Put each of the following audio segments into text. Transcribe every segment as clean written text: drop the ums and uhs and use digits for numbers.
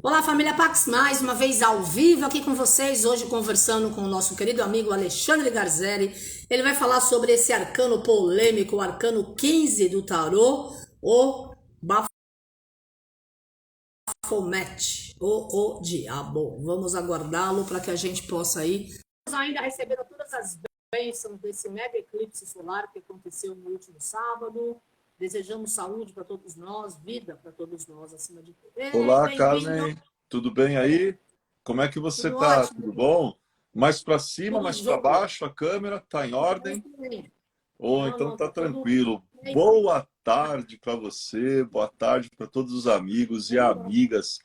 Olá, família Pax, mais uma vez ao vivo aqui com vocês, hoje conversando com o nosso querido amigo Alexandre Garzelli. Ele vai falar sobre esse arcano polêmico, o arcano 15 do tarô, o Baphomet, o diabo. Vamos aguardá-lo para que a gente possa aí ainda receber todas as bênçãos desse mega eclipse solar que aconteceu no último sábado. Desejamos saúde para todos nós, vida para todos nós, acima de tudo. Ei, Olá, bem-vindo! Carmen. Tudo bem aí? Como é que você Tudo tá? ótimo, Tudo bom? Mais para cima, tudo mais para jóia. baixo, a câmera tá em ordem? Ou Não, então não, tá tá tudo tranquilo. bem. Boa tarde para você, boa tarde para todos os amigos e amigas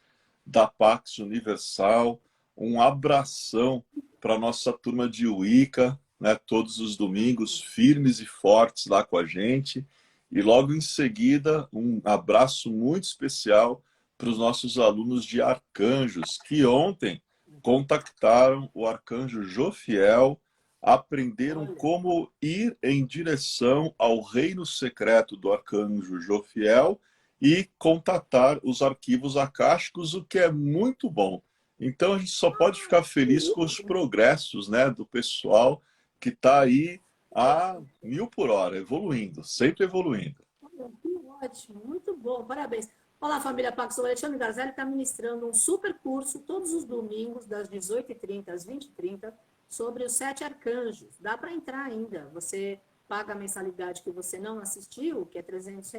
da Pax Universal. Um abração para nossa turma de Wicca, né? Todos os domingos, firmes e fortes lá com a gente. E logo em seguida, um abraço muito especial para os nossos alunos de arcanjos, que ontem contactaram o arcanjo Jofiel, aprenderam Olha, como ir em direção ao reino secreto do arcanjo Jofiel e contatar os arquivos acásticos, o que é muito bom. Então a gente só pode ficar que feliz com os isso, progressos, né, do pessoal que está aí a 1000 por hora, evoluindo, sempre evoluindo. olha, que ótimo, muito bom, parabéns. Olá, família Pax, o Alexandre Garzelli está ministrando um super curso todos os domingos, das 18h30 às 20h30, sobre os 7 arcanjos. Dá para entrar ainda. Você paga a mensalidade que você não assistiu, que é R$ 300,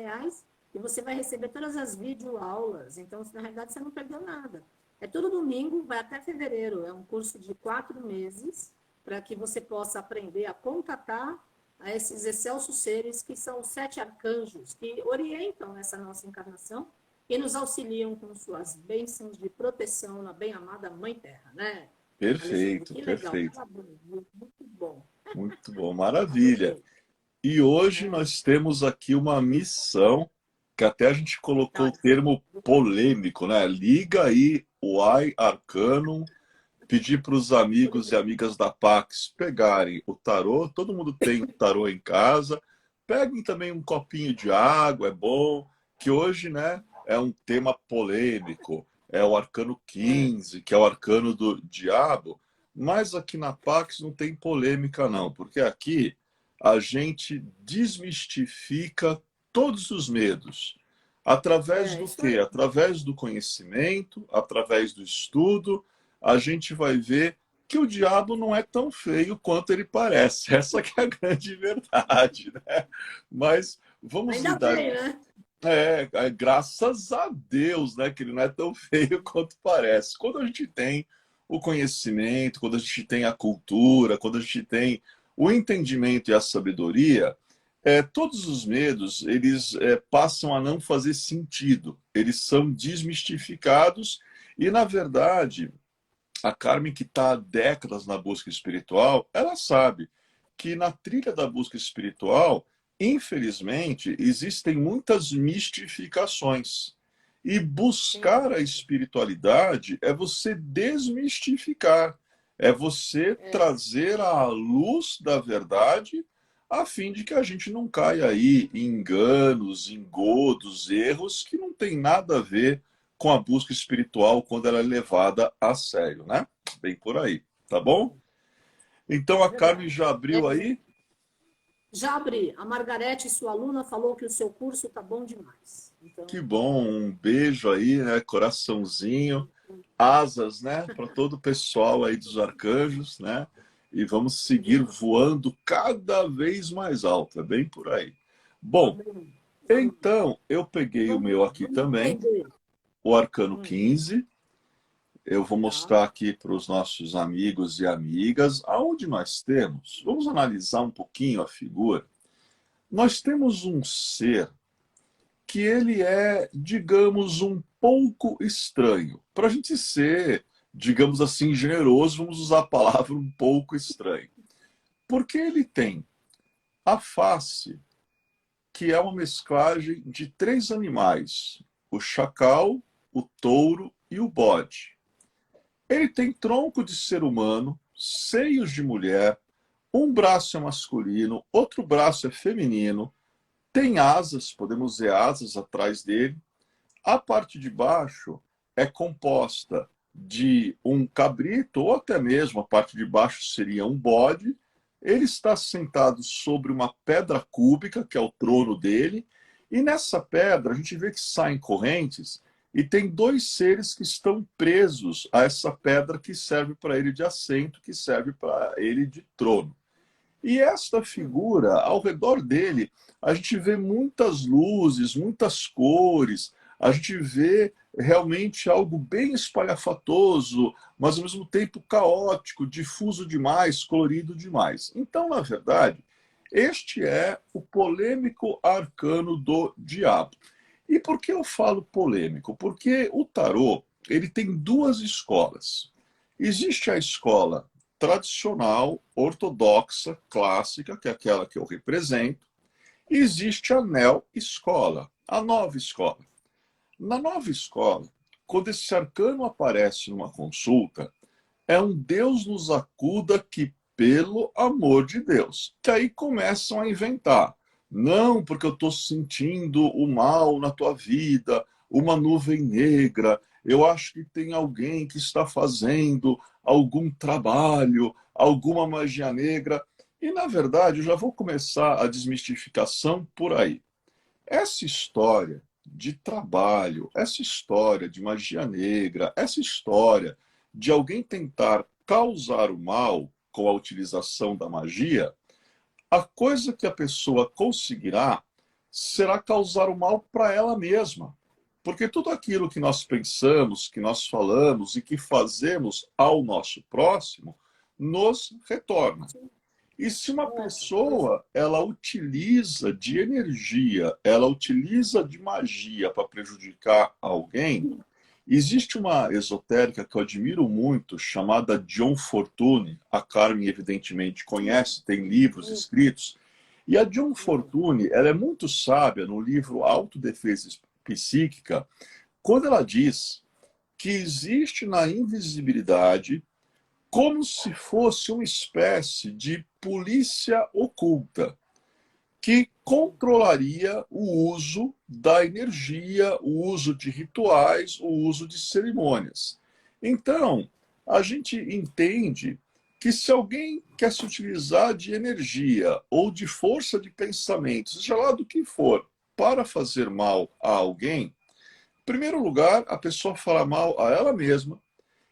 e você vai receber todas as videoaulas. Então, na realidade, você não perdeu nada. É todo domingo, vai até fevereiro. É um curso de 4 meses, para que você possa aprender a contatar a esses excelsos seres que são os 7 arcanjos, que orientam essa nossa encarnação e nos auxiliam com suas bênçãos de proteção na bem-amada Mãe Terra, né, Alexandre? Perfeito, Que legal, perfeito. parabéns, muito bom. Muito bom, maravilha. Adorei. E hoje É, nós temos aqui uma missão que até a gente colocou tá, o termo polêmico, né? Liga aí o Ai Arcanum, pedir para os amigos e amigas da Pax pegarem o tarô. Todo mundo tem o tarô em casa. Peguem também um copinho de água, é bom. Que hoje, né, é um tema polêmico. É o Arcano é, 15, que é o Arcano do Diabo. Mas aqui na Pax não tem polêmica, não, porque aqui a gente desmistifica todos os medos. Através do isso quê? aí. Através do conhecimento, através do estudo, a gente vai ver que o diabo não é tão feio quanto ele parece. Essa que é a grande verdade, né? Mas vamos Ainda lidar. bem, né? Graças a Deus, né? Que ele não é tão feio quanto parece. Quando a gente tem o conhecimento, quando a gente tem a cultura, quando a gente tem o entendimento e a sabedoria, todos os medos eles passam a não fazer sentido. Eles são desmistificados e, na verdade, a Carmen, que está há décadas na busca espiritual, ela sabe que na trilha da busca espiritual, infelizmente, existem muitas mistificações. E Sem buscar a dúvida. espiritualidade é você desmistificar, é você É, trazer a luz da verdade, a fim de que a gente não caia aí em enganos, engodos, erros que não tem nada a ver com a busca espiritual quando ela é levada a sério, né? Bem por aí, tá bom? Então é a Carmen verdade. já abriu aí? Já abri. A Margarete, sua aluna, falou que o seu curso tá bom demais. Que Então, bom, um beijo aí, né? Coraçãozinho, asas, né? Para todo o pessoal aí dos arcanjos, né? E vamos seguir isso. voando cada vez mais alto, é bem por aí. Bom, Amém. Amém. então eu peguei o Vamos meu lá, aqui vamos também, entender. o Arcano Hum, 15. Eu vou tá. mostrar aqui para os nossos amigos e amigas aonde nós temos. Vamos analisar um pouquinho a figura. Nós temos um ser que ele é, digamos, um pouco estranho. Para a gente ser, digamos assim, generoso, vamos usar a palavra um pouco estranho. Porque ele tem a face, que é uma mesclagem de três animais: o chacal, o touro e o bode. Ele tem tronco de ser humano, seios de mulher, um braço é masculino, outro braço é feminino, tem asas, podemos ver asas atrás dele. A parte de baixo é composta de um cabrito, ou até mesmo a parte de baixo seria um bode. Ele está sentado sobre uma pedra cúbica, que é o trono dele, e nessa pedra a gente vê que saem correntes e tem dois seres que estão presos a essa pedra que serve para ele de assento, que serve para ele de trono. E esta figura, ao redor dele, a gente vê muitas luzes, muitas cores, a gente vê realmente algo bem espalhafatoso, mas ao mesmo tempo caótico, difuso demais, colorido demais. Então, na verdade, este é o polêmico arcano do diabo. E por que eu falo polêmico? Porque o tarô, ele tem duas escolas. Existe a escola tradicional, ortodoxa, clássica, que é aquela que eu represento, e existe a neo-escola, a nova escola. Na nova escola, quando esse arcano aparece numa consulta, é um Deus nos acuda que, pelo amor de Deus, que aí começam a inventar. Não, porque eu estou sentindo o mal na tua vida, uma nuvem negra, eu acho que tem alguém que está fazendo algum trabalho, alguma magia negra. E, na verdade, eu já vou começar a desmistificação por aí. Essa história de trabalho, essa história de magia negra, essa história de alguém tentar causar o mal com a utilização da magia, a coisa que a pessoa conseguirá será causar o mal para ela mesma. Porque tudo aquilo que nós pensamos, que nós falamos e que fazemos ao nosso próximo, nos retorna. E se uma Nossa, pessoa ela utiliza de energia, ela utiliza de magia para prejudicar alguém, existe uma esotérica que eu admiro muito, chamada John Fortune. A Carmen, evidentemente, conhece, tem livros escritos. E a John Fortune, ela é muito sábia no livro Autodefesa Psíquica, quando ela diz que existe na invisibilidade como se fosse uma espécie de polícia oculta que controlaria o uso da energia, o uso de rituais, o uso de cerimônias. Então, a gente entende que se alguém quer se utilizar de energia ou de força de pensamento, seja lá do que for, para fazer mal a alguém, em primeiro lugar, a pessoa fará mal a ela mesma.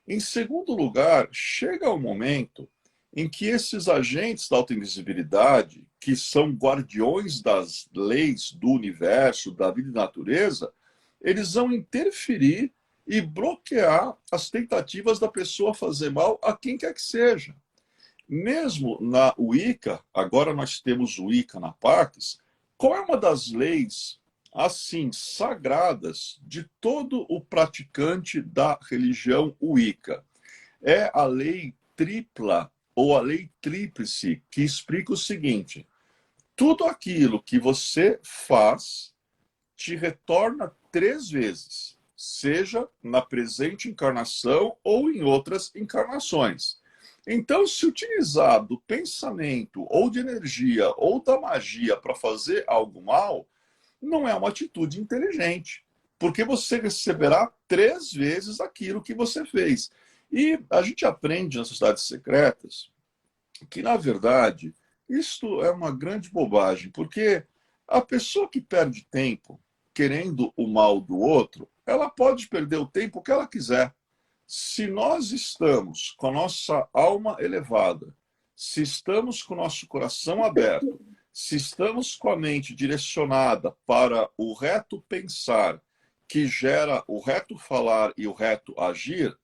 Em segundo lugar, chega o momento em que esses agentes da autoinvisibilidade, que são guardiões das leis do universo, da vida e da natureza, eles vão interferir e bloquear as tentativas da pessoa fazer mal a quem quer que seja. Mesmo na Wicca, agora nós temos o Wicca na Pax, qual é uma das leis assim sagradas de todo o praticante da religião Wicca? É a lei tripla ou a lei tríplice, que explica o seguinte: tudo aquilo que você faz te retorna 3 vezes, seja na presente encarnação ou em outras encarnações. Então, se utilizar do pensamento ou de energia ou da magia para fazer algo mal, não é uma atitude inteligente, porque você receberá 3 vezes aquilo que você fez. E a gente aprende nas sociedades secretas que, na verdade, isto é uma grande bobagem, porque a pessoa que perde tempo querendo o mal do outro, ela pode perder o tempo que ela quiser. Se nós estamos com a nossa alma elevada, se estamos com o nosso coração aberto, se estamos com a mente direcionada para o reto pensar, que gera o reto falar e o reto agir,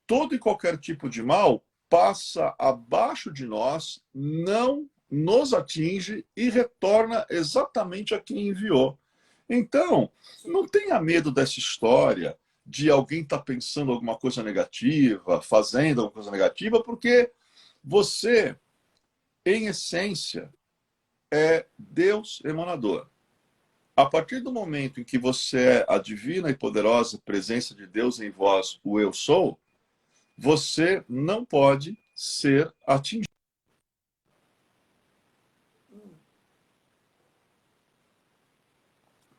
todo e qualquer tipo de mal passa abaixo de nós, não nos atinge e retorna exatamente a quem enviou. Então, não tenha medo dessa história de alguém estar pensando alguma coisa negativa, fazendo alguma coisa negativa, porque você, em essência, é Deus emanador. A partir do momento em que você é a divina e poderosa presença de Deus em vós, o Eu Sou, você não pode ser atingido.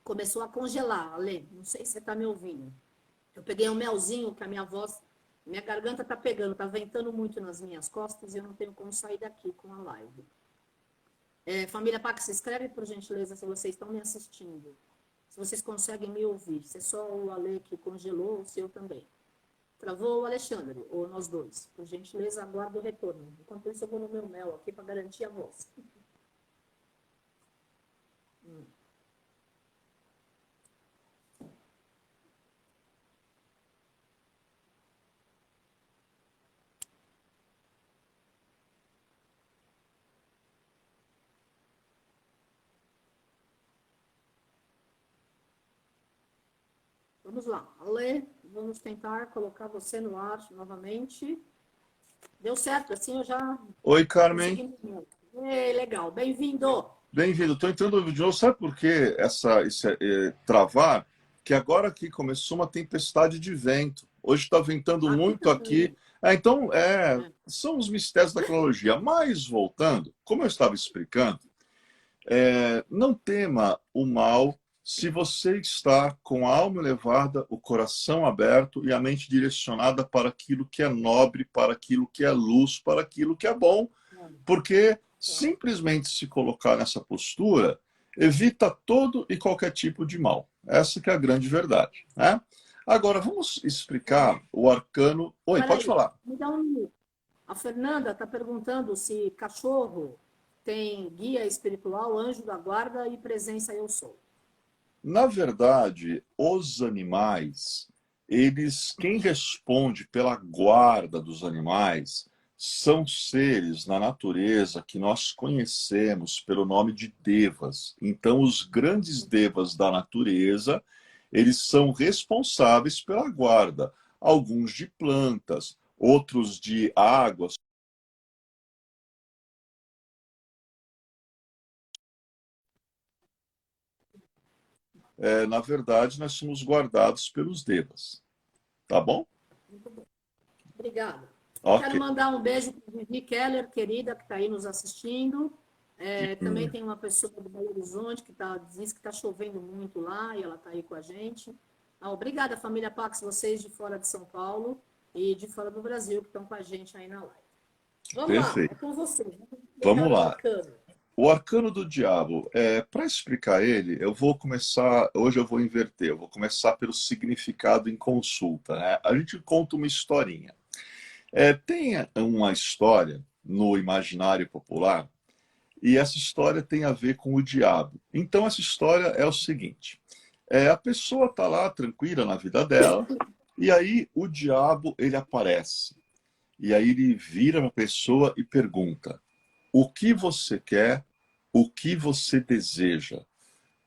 começou a congelar, Ale. Não sei se você está me ouvindo. Eu peguei um melzinho que a minha voz, minha garganta tá pegando, tá ventando muito nas minhas costas e eu não tenho como sair daqui com a live. Família Pax, se inscreve, por gentileza, se vocês estão me assistindo. Se vocês conseguem me ouvir. Se é só o Ale que congelou, o seu também. Travou o Alexandre, ou nós dois. Por gentileza, aguardo o retorno. Enquanto isso, eu vou no meu mel aqui para garantir a voz. Vamos lá, Ale, vamos tentar colocar você no ar novamente. Deu certo, assim eu já Oi, Carmen. consegui. Legal, bem-vindo. Bem-vindo. Estou entrando de novo. Sabe por que travar? Que agora aqui começou uma tempestade de vento. Hoje está ventando Aqui muito aqui. também. Então, são os mistérios da tecnologia. Mas, voltando, como eu estava explicando, não tema o mal se você está com a alma elevada, o coração aberto e a mente direcionada para aquilo que é nobre, para aquilo que é luz, para aquilo que é bom, porque simplesmente se colocar nessa postura evita todo e qualquer tipo de mal. Essa que é a grande verdade, né? Agora, vamos explicar o arcano... Oi, pode Peraí, falar. me dá um minuto. A Fernanda está perguntando se cachorro tem guia espiritual, anjo da guarda e presença eu sou. Na verdade, os animais, quem responde pela guarda dos animais são seres na natureza que nós conhecemos pelo nome de devas. Então, os grandes devas da natureza, eles são responsáveis pela guarda. Alguns de plantas, outros de águas. Na verdade, nós somos guardados pelos devas. Tá bom? Muito bom. Obrigada. Eu Ok. quero mandar um beijo para a Vivi Keller, querida, que está aí nos assistindo. Também tem uma pessoa do Belo Horizonte que diz que está chovendo muito lá e ela está aí com a gente. Obrigada, família Pax, vocês de fora de São Paulo e de fora do Brasil que estão com a gente aí na live. Vamos lá, é Perfeito. com você. Vamos Vamos explicar o lá. arcano. O arcano do diabo, para explicar ele, hoje eu vou inverter, eu vou começar pelo significado em consulta, né? A gente conta uma historinha. Tem uma história no imaginário popular, e essa história tem a ver com o diabo. Então, essa história é o seguinte: a pessoa está lá tranquila na vida dela, e aí o diabo ele aparece. E aí ele vira para a pessoa e pergunta: o que você quer? O que você deseja?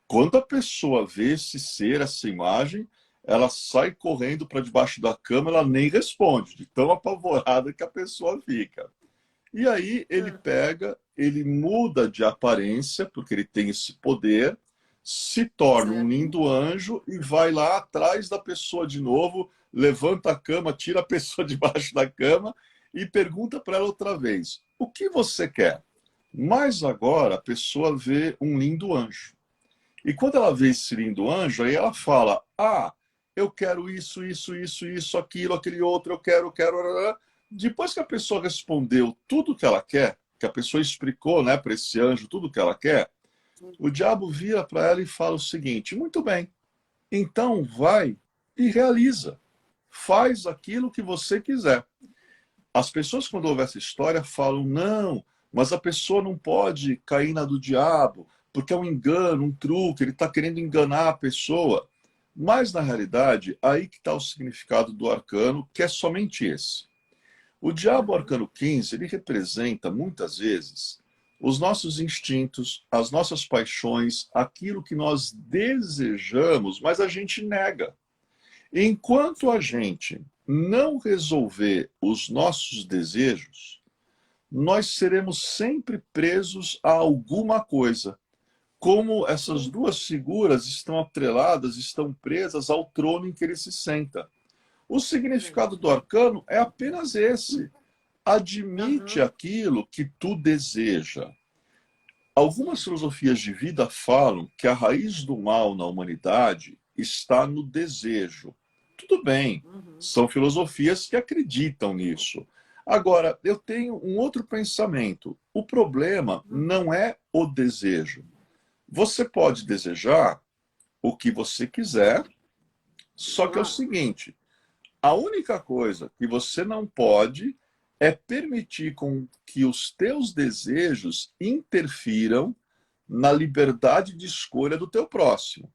Quando a pessoa vê esse ser, essa imagem, ela sai correndo para debaixo da cama, ela nem responde, de tão apavorada que a pessoa fica. E aí ele muda de aparência, porque ele tem esse poder, se torna um Certo? lindo anjo e vai lá atrás da pessoa de novo, levanta a cama, tira a pessoa debaixo da cama e pergunta para ela outra vez: o que você quer? Mas agora a pessoa vê um lindo anjo. E quando ela vê esse lindo anjo, aí ela fala: ah, eu quero isso, isso, isso, isso, aquilo, aquele outro, eu quero, quero. Depois que a pessoa respondeu tudo que ela quer, que a pessoa explicou, né, para esse anjo tudo que ela quer, o diabo vira para ela e fala o seguinte: muito bem, então vai e realiza. Faz aquilo que você quiser. As pessoas, quando ouvem essa história, falam: não, mas a pessoa não pode cair na do diabo, porque é um engano, um truque, ele está querendo enganar a pessoa. Mas, na realidade, aí que está o significado do arcano, que é somente esse. O diabo arcano 15, ele representa, muitas vezes, os nossos instintos, as nossas paixões, aquilo que nós desejamos, mas a gente nega. Enquanto a gente não resolver os nossos desejos, nós seremos sempre presos a alguma coisa. Como essas duas figuras estão atreladas, estão presas ao trono em que ele se senta. O significado do arcano é apenas esse: admite aquilo que tu deseja. Algumas filosofias de vida falam que a raiz do mal na humanidade está no desejo. Tudo bem, Uhum. são filosofias que acreditam nisso. Agora, eu tenho um outro pensamento. O problema Uhum. não é o desejo. Você pode desejar o que você quiser, só que é o Claro. seguinte: a única coisa que você não pode é permitir com que os teus desejos interfiram na liberdade de escolha do teu próximo.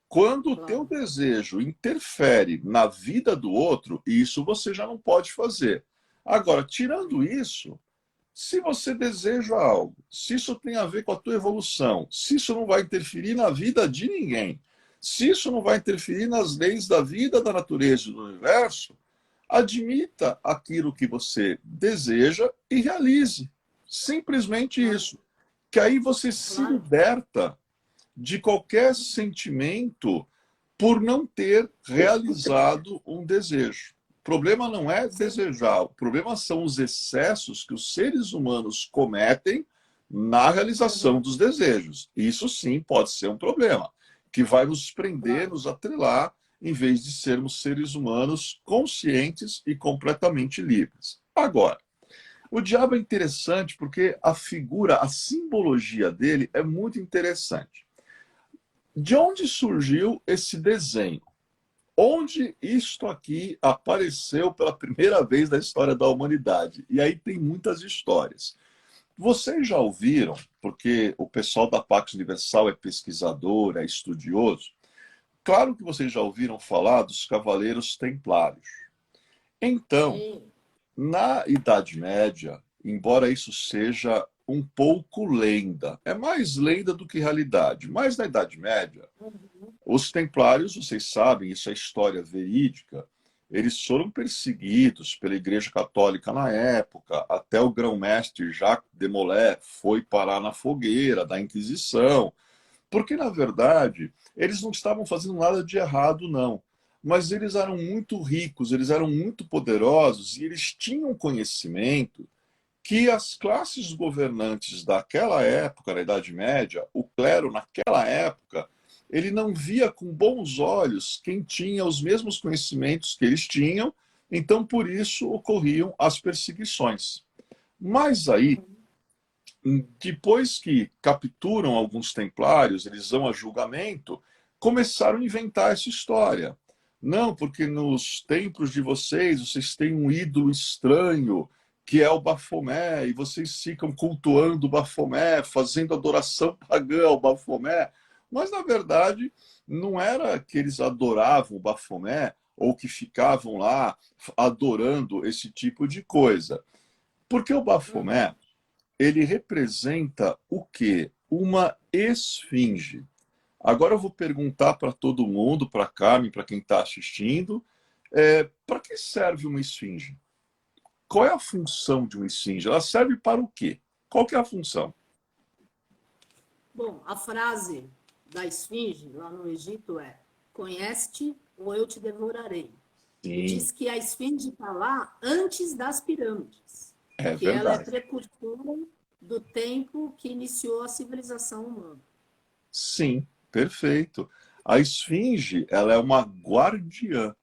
Quando o teu Claro. desejo interfere na vida do outro, isso você já não pode fazer. Agora, tirando isso, se você deseja algo, se isso tem a ver com a tua evolução, se isso não vai interferir na vida de ninguém, se isso não vai interferir nas leis da vida, da natureza e do universo, admita aquilo que você deseja e realize. Simplesmente Claro. isso. Que aí você se Claro. liberta de qualquer sentimento por não ter realizado um desejo. O problema não é Sim. desejar, o problema são os excessos que os seres humanos cometem na realização Uhum. dos desejos. Isso sim pode ser um problema, que vai nos prender, Claro. nos atrelar, em vez de sermos seres humanos conscientes e completamente livres. Agora, o diabo é interessante porque a figura, a simbologia dele é muito interessante. De onde surgiu esse desenho? Onde isto aqui apareceu pela primeira vez na história da humanidade? E aí tem muitas histórias. Vocês já ouviram, porque o pessoal da Pax Universal é pesquisador, é estudioso, claro que vocês já ouviram falar dos Cavaleiros Templários. Então, Sim. na Idade Média, embora isso seja um pouco lenda, é mais lenda do que realidade, mas na Idade Média, Uhum. os templários, vocês sabem, isso é história verídica, eles foram perseguidos pela Igreja Católica na época, até o grão-mestre Jacques de Molay foi parar na fogueira da Inquisição, porque, na verdade, eles não estavam fazendo nada de errado, não. Mas eles eram muito ricos, eles eram muito poderosos e eles tinham conhecimento que as classes governantes daquela época, na Idade Média, o clero naquela época, ele não via com bons olhos quem tinha os mesmos conhecimentos que eles tinham, então por isso ocorriam as perseguições. Mas aí, Uhum. depois que capturam alguns templários, eles vão a julgamento, começaram a inventar essa história. Não, porque nos templos de vocês têm um ídolo estranho, que é o Bafomé, e vocês ficam cultuando o Bafomé, fazendo adoração pagã ao Bafomé. Mas, na verdade, não era que eles adoravam o Bafomé ou que ficavam lá adorando esse tipo de coisa. Porque o Bafomé, Uhum. ele representa o quê? Uma esfinge. Agora eu vou perguntar para todo mundo, para a Carmen, para quem está assistindo, para que serve uma esfinge? Qual é a função de uma esfinge? Ela serve para o quê? Qual que é a função? Bom, a frase da esfinge lá no Egito é: conhece-te ou eu te devorarei. E Sim, diz que a esfinge está lá antes das pirâmides, é que ela é verdade. precursora do tempo que iniciou a civilização humana. Sim, perfeito. A esfinge, ela é uma guardiã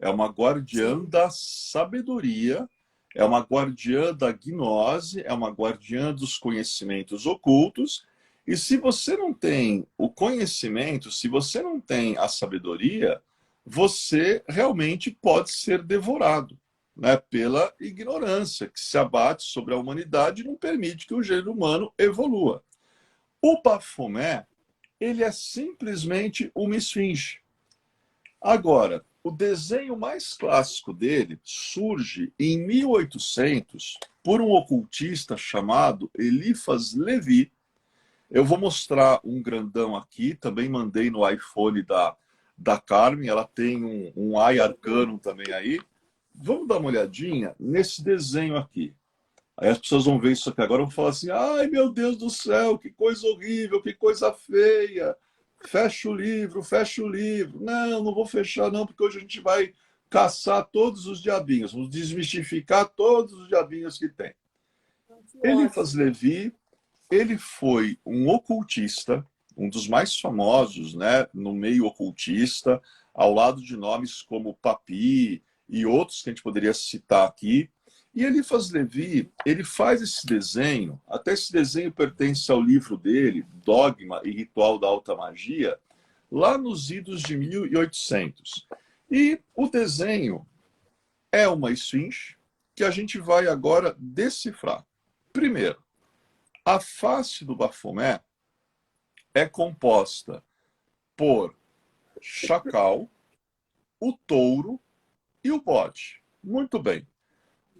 Sim. da sabedoria, é uma guardiã da gnose, é uma guardiã dos conhecimentos ocultos. E se você não tem o conhecimento, se você não tem a sabedoria, você realmente pode ser devorado, né, pela ignorância que se abate sobre a humanidade e não permite que o gênero humano evolua. O Baphomet, ele é simplesmente uma esfinge. Agora, o desenho mais clássico dele surge em 1800 por um ocultista chamado Eliphas Levi. Eu vou mostrar um grandão aqui, também mandei no iPhone da Carmen, ela tem um Eye Arcanum também aí. Vamos dar uma olhadinha nesse desenho aqui. Aí as pessoas vão ver isso aqui agora e vão falar assim: ai meu Deus do céu, que coisa horrível, que coisa feia. Fecha o livro, fecha o livro. Não, não vou fechar, não, porque hoje a gente vai caçar todos os diabinhos, vamos desmistificar todos os diabinhos que tem. Eliphas Ótimo. Levi, ele foi um ocultista, um dos mais famosos, né, no meio ocultista. ao lado de nomes como Papi e outros que a gente poderia citar aqui. E Eliphas Levi, ele faz esse desenho, até esse desenho pertence ao livro dele, Dogma e Ritual da Alta Magia, lá nos idos de 1800. E o desenho é uma esfinge que a gente vai agora decifrar. Primeiro, a face do Baphomet é composta por chacal, o touro e o bode. Muito bem.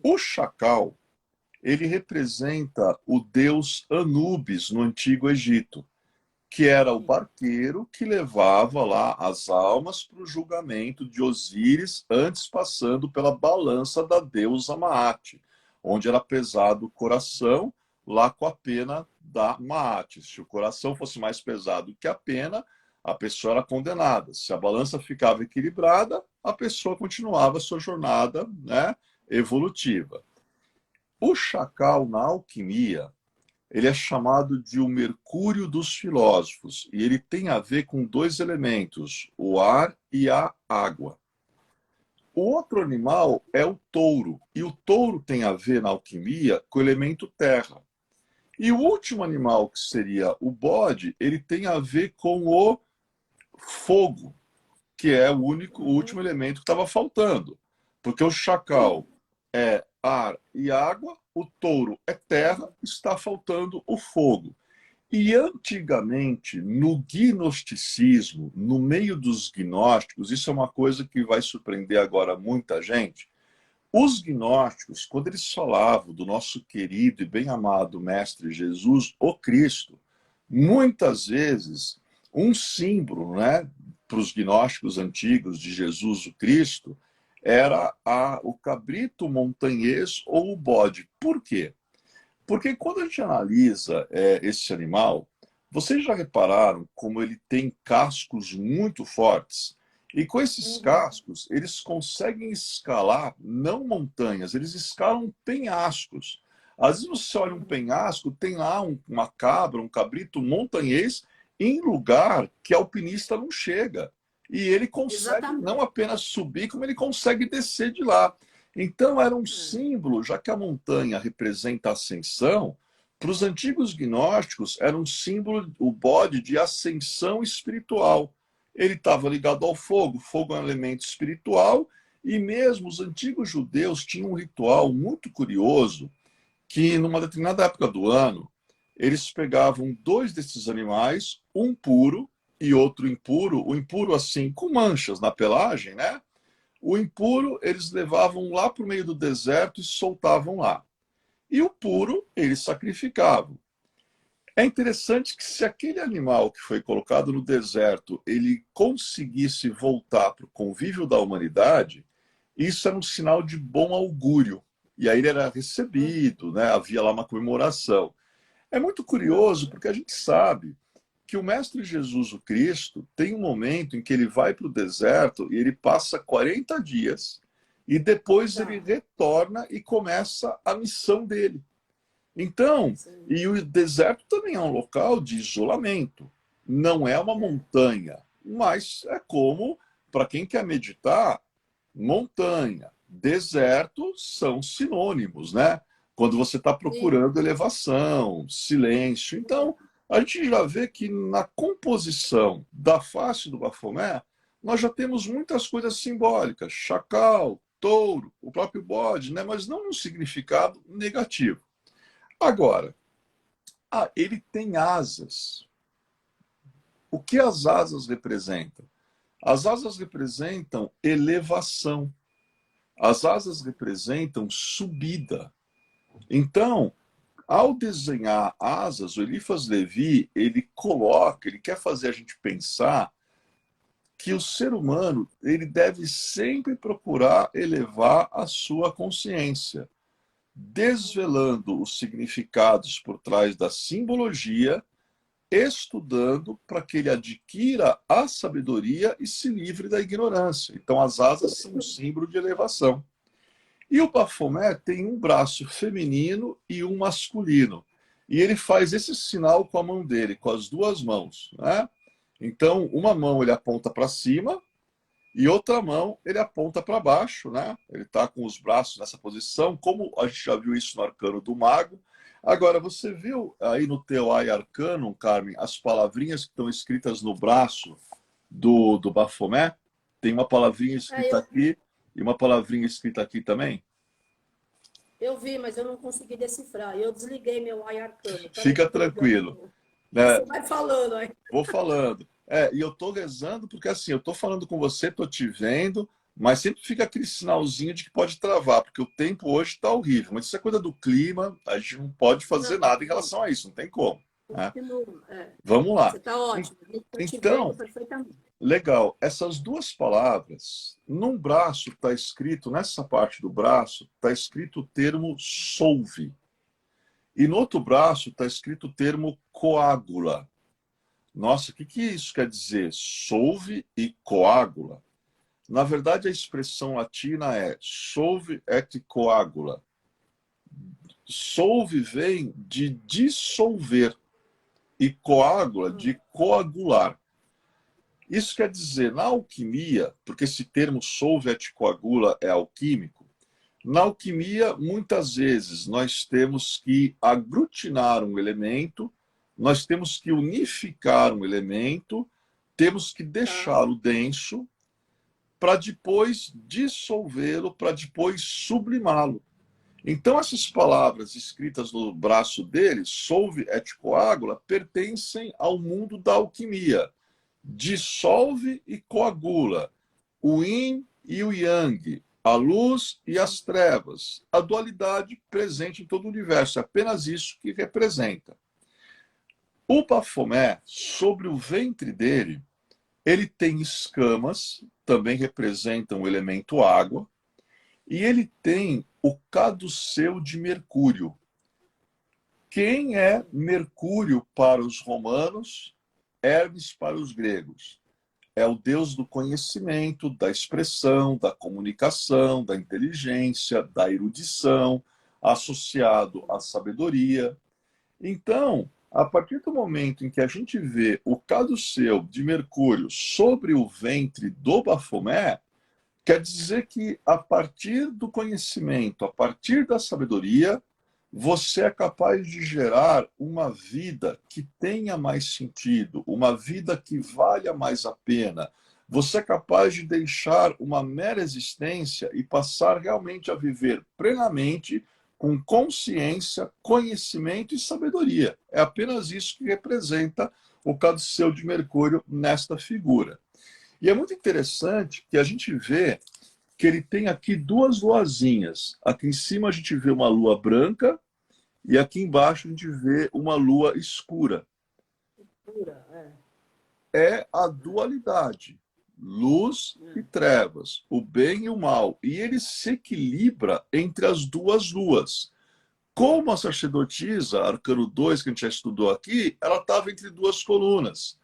O chacal, ele representa o deus Anubis no Antigo Egito, que era o barqueiro que levava lá as almas para o julgamento de Osíris, antes passando pela balança da deusa Maat, onde era pesado o coração, lá com a pena da Maat. Se o coração fosse mais pesado que a pena, a pessoa era condenada. Se a balança ficava equilibrada, a pessoa continuava a sua jornada, né, evolutiva. O chacal na alquimia, ele é chamado de o mercúrio dos filósofos, e ele tem a ver com dois elementos, o ar e a água. O outro animal é o touro, e o touro tem a ver na alquimia com o elemento terra. E o último animal, que seria o bode, ele tem a ver com o fogo, que é o último elemento que estava faltando. Porque o chacal é ar e água, o touro é terra, está faltando o fogo. E antigamente, no gnosticismo, no meio dos gnósticos, isso é uma coisa que vai surpreender agora muita gente, os gnósticos, quando eles falavam do nosso querido e bem-amado Mestre Jesus, o Cristo, muitas vezes um símbolo, né, para os gnósticos antigos de Jesus, o Cristo, era o cabrito montanhês ou o bode. Por quê? Porque quando a gente analisa esse animal, vocês já repararam como ele tem cascos muito fortes? E com esses cascos, eles conseguem escalar, não montanhas, eles escalam penhascos. Às vezes você olha um penhasco, tem lá uma cabra, um cabrito montanhês, em lugar que alpinista não chega. E ele consegue não apenas subir, como ele consegue descer de lá. Então era um símbolo, já que a montanha representa a ascensão, para os antigos gnósticos era um símbolo, o bode, de ascensão espiritual. Ele estava ligado ao fogo, fogo é um elemento espiritual, e mesmo os antigos judeus tinham um ritual muito curioso, que numa determinada época do ano, eles pegavam dois desses animais, um puro e outro impuro, o impuro assim, com manchas na pelagem, né? O impuro eles levavam lá para o meio do deserto e soltavam lá. E o puro eles sacrificavam. É interessante que se aquele animal que foi colocado no deserto, ele conseguisse voltar para o convívio da humanidade, isso era um sinal de bom augúrio. E aí ele era recebido, né? Havia lá uma comemoração. É muito curioso porque a gente sabe que o Mestre Jesus, o Cristo, tem um momento em que ele vai para o deserto e ele passa 40 dias e depois ele retorna e começa a missão dele. Então, e o deserto também é um local de isolamento. Não é uma montanha, mas é como, para quem quer meditar, montanha, deserto são sinônimos, né? Quando você está procurando elevação, silêncio. Então, a gente já vê que na composição da face do Baphomet, nós já temos muitas coisas simbólicas. Chacal, touro, o próprio bode, né? Mas não num significado negativo. Agora, ele tem asas. O que as asas representam? As asas representam elevação. As asas representam subida. Então, ao desenhar asas, o Eliphas Levi, ele quer fazer a gente pensar que o ser humano, ele deve sempre procurar elevar a sua consciência, desvelando os significados por trás da simbologia, estudando para que ele adquira a sabedoria e se livre da ignorância. Então, as asas são um símbolo de elevação. E o Baphomet tem um braço feminino e um masculino. E ele faz esse sinal com a mão dele, com as duas mãos, né? Então, uma mão ele aponta para cima E outra mão, ele aponta para baixo, né? Ele está com os braços nessa posição, como a gente já viu isso no arcano do mago. Agora, você viu aí no teu Eye Arcanum, Carmen, as palavrinhas que estão escritas no braço do Baphomet? Tem uma palavrinha escrita Eu, aqui e uma palavrinha escrita aqui também? eu vi, mas eu não consegui decifrar. Eu desliguei meu Eye Arcano. Peraí que Fica eu vou ligar de tranquilo, novo. né? Você vai falando aí. Vou falando. E eu tô rezando porque assim, eu tô falando com você, tô te vendo, mas sempre fica aquele sinalzinho de que pode travar, porque o tempo hoje tá horrível. Mas isso é coisa do clima, a gente não pode fazer Não, nada em sim, relação a isso, não tem como, né? continua. É. Vamos lá. Você está ótimo. Estou te vendo Então, perfeitamente. legal. Essas duas palavras, num braço está escrito, nessa parte do braço, está escrito o termo solve. E no outro braço está escrito o termo coágula. Nossa, o que isso quer dizer? Solve e coágula. Na verdade, a expressão latina é solve et coagula. Solve vem de dissolver e coágula de coagular. Isso quer dizer, na alquimia, porque esse termo solve et coagula é alquímico, na alquimia, muitas vezes, nós temos que aglutinar um elemento, nós temos que unificar um elemento, temos que Tá. deixá-lo denso para depois dissolvê-lo, para depois sublimá-lo. Então, essas palavras escritas no braço dele, solve et coagula, pertencem ao mundo da alquimia. Dissolve e coagula. O yin e o yang, a luz e as trevas, a dualidade presente em todo o universo. É apenas isso que representa. O Baphomet, sobre o ventre dele, ele tem escamas, também representam o elemento água, e ele tem o caduceu de Mercúrio. Quem é Mercúrio para os romanos? Hermes para os gregos. É o deus do conhecimento, da expressão, da comunicação, da inteligência, da erudição, associado à sabedoria. Então, a partir do momento em que a gente vê o caduceu de Mercúrio sobre o ventre do Baphomet, quer dizer que a partir do conhecimento, a partir da sabedoria, você é capaz de gerar uma vida que tenha mais sentido, uma vida que valha mais a pena. Você é capaz de deixar uma mera existência e passar realmente a viver plenamente com consciência, conhecimento e sabedoria. É apenas isso que representa o caduceu de Mercúrio nesta figura. E é muito interessante que a gente vê que ele tem aqui duas luazinhas. Aqui em cima a gente vê uma lua branca e aqui embaixo a gente vê uma lua escura. Pura, é. É a dualidade, luz e trevas, o bem e o mal. E ele se equilibra entre as duas luas. Como a sacerdotisa, arcano 2, que a gente já estudou aqui, ela estava entre duas colunas.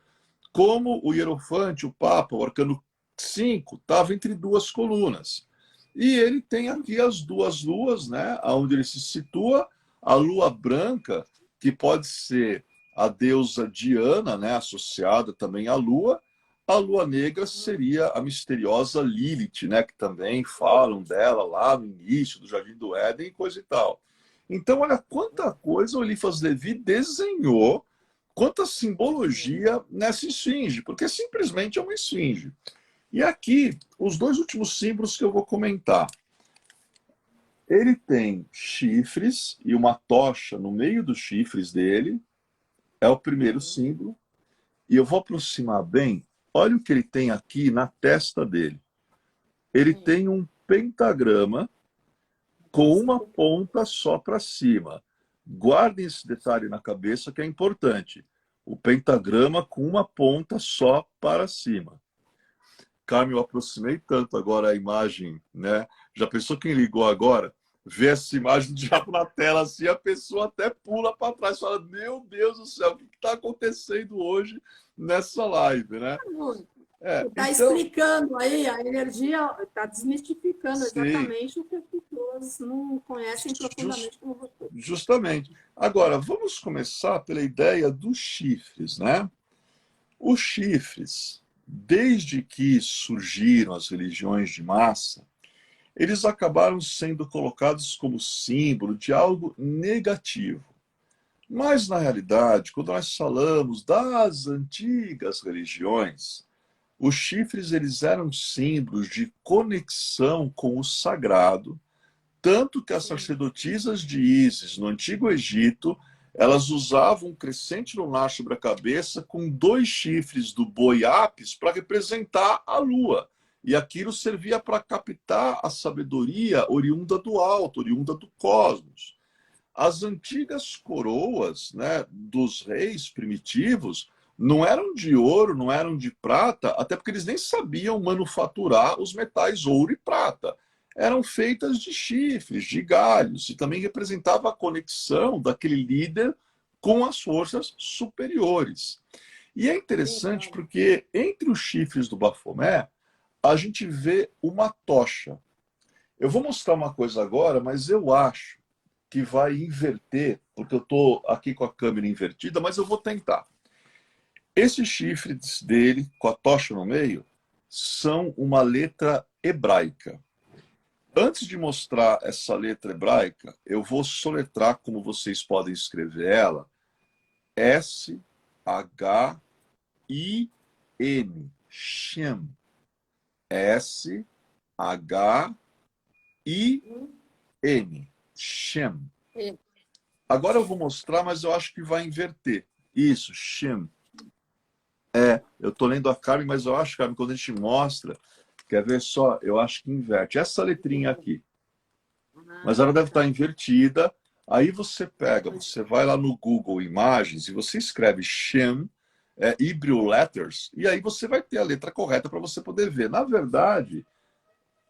Como o hierofante, o papa, o arcano 5, estava entre duas colunas. E ele tem aqui as duas luas, né, onde ele se situa, a lua branca, que pode ser a deusa Diana, né, associada também à lua. A lua negra seria a misteriosa Lilith, né, que também falam dela lá no início do Jardim do Éden e coisa e tal. Então, olha quanta coisa o Eliphas Levi desenhou, quanta simbologia nessa esfinge, porque simplesmente é uma esfinge. E aqui, os dois últimos símbolos que eu vou comentar. Ele tem chifres e uma tocha no meio dos chifres dele, é o primeiro símbolo. E eu vou aproximar bem, olha o que ele tem aqui na testa dele. Ele tem um pentagrama com uma ponta só para cima. Guardem esse detalhe na cabeça que é importante. O pentagrama com uma ponta só para cima. Carmen, eu aproximei tanto agora a imagem, né? Já pensou quem ligou agora? Vê essa imagem do diabo na tela assim, a pessoa até pula para trás e fala: Meu Deus do céu, o que está acontecendo hoje nessa live, né? Está Então, explicando aí, a energia está desmistificando sim, exatamente o que as pessoas não conhecem just, profundamente como você. justamente. Agora, vamos começar pela ideia dos chifres, né? Os chifres, desde que surgiram as religiões de massa, eles acabaram sendo colocados como símbolo de algo negativo. Mas, na realidade, quando nós falamos das antigas religiões, os chifres eles eram símbolos de conexão com o sagrado, tanto que as sacerdotisas de Ísis, no Antigo Egito, elas usavam um crescente lunar sobre a cabeça com 2 chifres do boi Apis para representar a lua. E aquilo servia para captar a sabedoria oriunda do alto, oriunda do cosmos. As antigas coroas, né, dos reis primitivos não eram de ouro, não eram de prata, até porque eles nem sabiam manufaturar os metais ouro e prata. Eram feitas de chifres, de galhos, e também representava a conexão daquele líder com as forças superiores. E é interessante porque entre os chifres do Bafomé, a gente vê uma tocha. Eu vou mostrar uma coisa agora, mas eu acho que vai inverter, porque eu estou aqui com a câmera invertida, mas eu vou tentar. Esses chifres dele, com a tocha no meio, são uma letra hebraica. Antes de mostrar essa letra hebraica, eu vou soletrar como vocês podem escrever ela. S-H-I-N. Shem. S-H-I-N. Shem. Agora eu vou mostrar, mas eu acho que vai inverter. Isso, Shem. Eu estou lendo a Carmen, mas eu acho, Carmen, quando a gente mostra, quer ver só, eu acho que inverte. Essa letrinha aqui. Mas ela deve estar invertida. Aí você pega, você vai lá no Google Imagens e você escreve Shem, Hebrew Letters, e aí você vai ter a letra correta para você poder ver. Na verdade,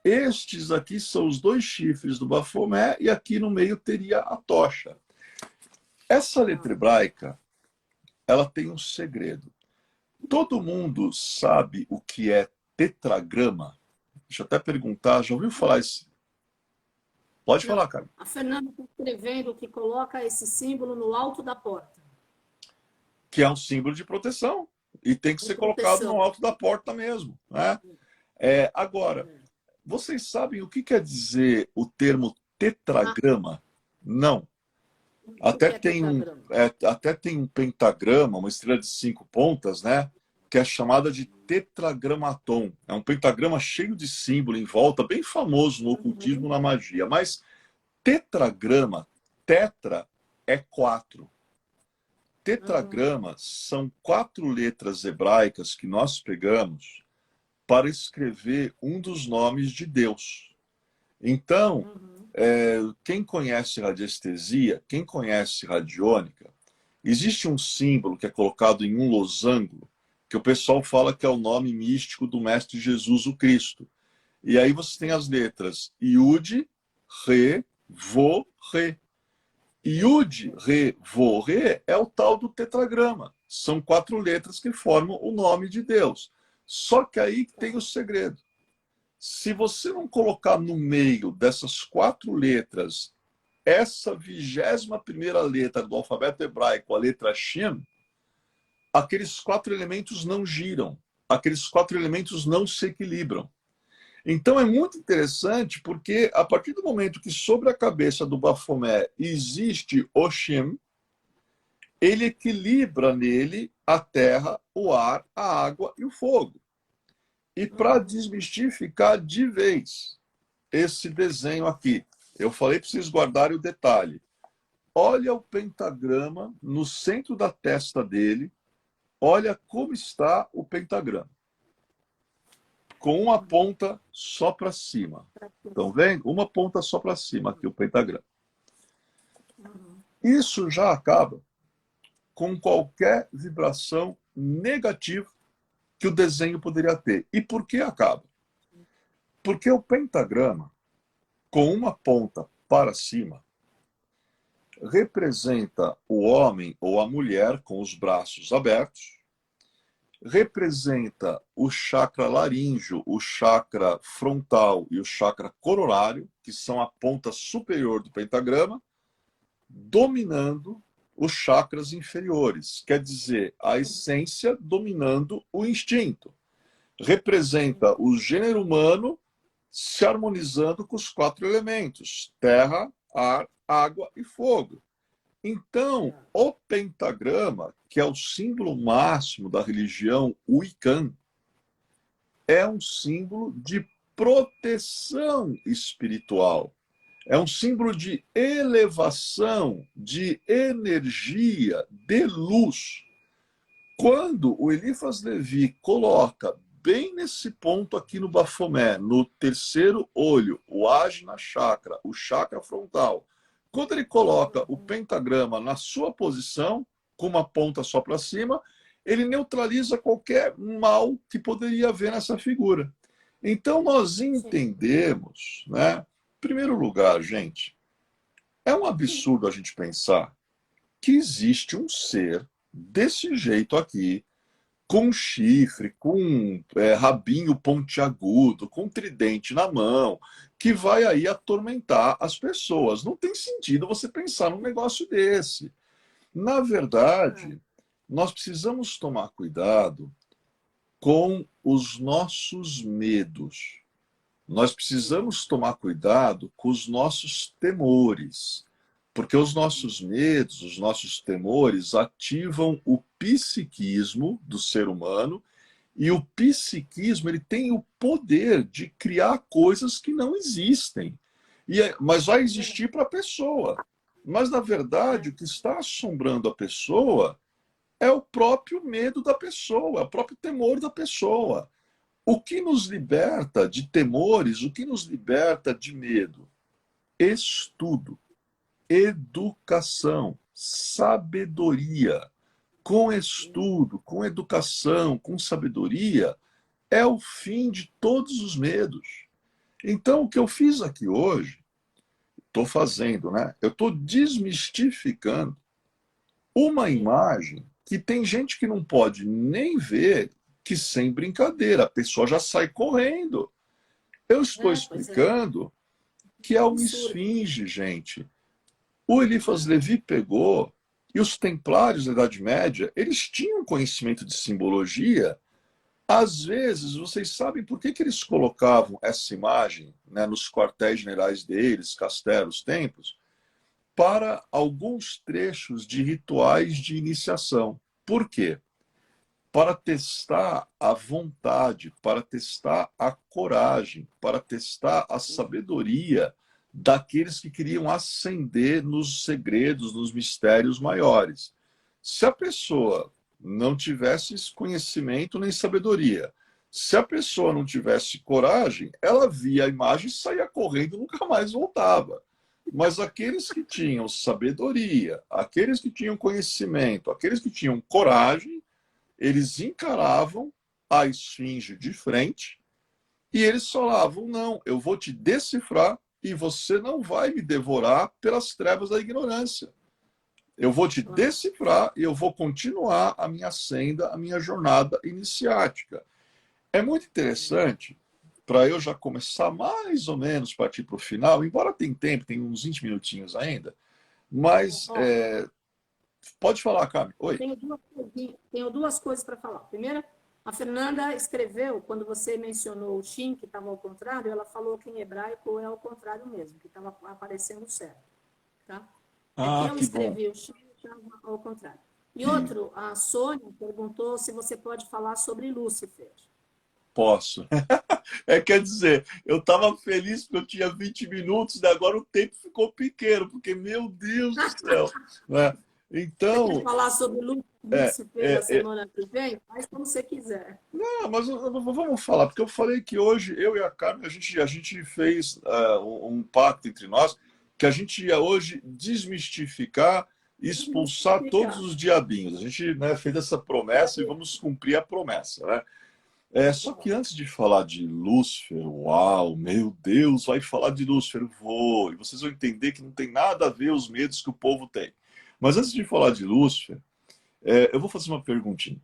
estes aqui são os 2 chifres do Bafomé e aqui no meio teria a tocha. Essa letra hebraica, ela tem um segredo. Todo mundo sabe o que é tetragrama? Deixa eu até perguntar, já ouviu falar isso? Pode falar, cara. A Fernanda está escrevendo que coloca esse símbolo no alto da porta. Que é um símbolo de proteção. E tem que ser colocado no alto da porta mesmo. Né? Agora, vocês sabem o que quer dizer o termo tetragrama? Não. Até tem um pentagrama, uma estrela de 5 pontas, né? Que é chamada de tetragramaton. É um pentagrama cheio de símbolo em volta, bem famoso no ocultismo, na magia. Mas tetragrama, tetra é 4. Tetragrama são 4 letras hebraicas que nós pegamos para escrever um dos nomes de Deus. Então, quem conhece radiestesia, quem conhece radiônica, existe um símbolo que é colocado em um losango, que o pessoal fala que é o nome místico do Mestre Jesus, o Cristo. E aí você tem as letras Yud, Re, Vo, Re. Yud, Re, Vo, Re é o tal do tetragrama. São 4 letras que formam o nome de Deus. Só que aí tem o segredo. Se você não colocar no meio dessas 4 letras essa 21ª letra do alfabeto hebraico, a letra Shem, aqueles 4 elementos não giram, aqueles 4 elementos não se equilibram. Então é muito interessante porque a partir do momento que sobre a cabeça do Bafomé existe o Shem, ele equilibra nele a terra, o ar, a água e o fogo. E para desmistificar de vez esse desenho aqui, eu falei para vocês guardarem o detalhe. Olha o pentagrama no centro da testa dele. Olha como está o pentagrama. Com uma ponta só para cima. Estão vendo? Uma ponta só para cima aqui, o pentagrama. Isso já acaba com qualquer vibração negativa que o desenho poderia ter. E por que acaba? Porque o pentagrama, com uma ponta para cima, representa o homem ou a mulher com os braços abertos, representa o chakra laríngeo, o chakra frontal e o chakra coronário, que são a ponta superior do pentagrama, dominando os chakras inferiores, quer dizer, a essência dominando o instinto. representa o gênero humano se harmonizando com os 4 elementos: terra, ar, água e fogo. Então, o pentagrama, que é o símbolo máximo da religião Wiccan, é um símbolo de proteção espiritual. É um símbolo de elevação, de energia, de luz. Quando o Eliphas Levi coloca bem nesse ponto aqui no Bafomé, no terceiro olho, o Ajna Chakra, o chakra frontal, quando ele coloca o pentagrama na sua posição, com uma ponta só para cima, ele neutraliza qualquer mal que poderia haver nessa figura. Então nós entendemos, né? Em primeiro lugar, gente, é um absurdo a gente pensar que existe um ser desse jeito aqui, com chifre, com rabinho pontiagudo, com tridente na mão, que vai aí atormentar as pessoas. Não tem sentido você pensar num negócio desse. Na verdade, nós precisamos tomar cuidado com os nossos medos. Nós precisamos tomar cuidado com os nossos temores. Porque os nossos medos, os nossos temores ativam o psiquismo do ser humano, e o psiquismo ele tem o poder de criar coisas que não existem. Mas vai existir para a pessoa. Mas, na verdade, o que está assombrando a pessoa é o próprio medo da pessoa, é o próprio temor da pessoa. O que nos liberta de temores, o que nos liberta de medo? Estudo. Educação, sabedoria. Com estudo, com educação, com sabedoria, é o fim de todos os medos. Então, o que eu fiz aqui hoje, estou fazendo, né? Eu estou desmistificando uma imagem que tem gente que não pode nem ver, que sem brincadeira, a pessoa já sai correndo. Eu estou explicando que é uma esfinge, gente. O Eliphas Levi pegou, e os templários da Idade Média, eles tinham conhecimento de simbologia. Às vezes, vocês sabem por que eles colocavam essa imagem, né, nos quartéis generais deles, castelos, templos? Para alguns trechos de rituais de iniciação. Por quê? Para testar a vontade, para testar a coragem, para testar a sabedoria daqueles que queriam ascender nos segredos, nos mistérios maiores. Se a pessoa não tivesse conhecimento nem sabedoria, se a pessoa não tivesse coragem, ela via a imagem, saía correndo e nunca mais voltava. Mas aqueles que tinham sabedoria, aqueles que tinham conhecimento, aqueles que tinham coragem, eles encaravam a esfinge de frente e eles falavam: não, eu vou te decifrar e você não vai me devorar pelas trevas da ignorância. Eu vou te decifrar e eu vou continuar a minha senda, a minha jornada iniciática. É muito interessante, para eu já começar mais ou menos partir para o final, embora tenha tempo, tem uns 20 minutinhos ainda, mas pode falar, Cami. Oi. Tenho duas coisas para falar. Primeiro, a Fernanda escreveu, quando você mencionou o Shin, que estava ao contrário, ela falou que em hebraico é ao contrário mesmo, que estava aparecendo certo. Tá? É que eu escrevi o Shin ao contrário. E outro, a Sônia perguntou se você pode falar sobre Lúcifer. Posso. Quer dizer, eu estava feliz porque eu tinha 20 minutos, e agora o tempo ficou pequeno, porque, meu Deus do céu. Né? Então, você quer falar sobre Lúcifer na semana que vem? Faz como você quiser. Não, mas vamos falar, porque eu falei que hoje, eu e a Carmen, a gente fez um pacto entre nós, que a gente ia hoje desmistificar e expulsar todos os diabinhos. A gente, né, fez essa promessa e vamos cumprir a promessa. Né? Só que antes de falar de Lúcifer, uau, meu Deus, vai falar de Lúcifer, vou. E vocês vão entender que não tem nada a ver os medos que o povo tem. Mas antes de falar de Lúcifer, eu vou fazer uma perguntinha.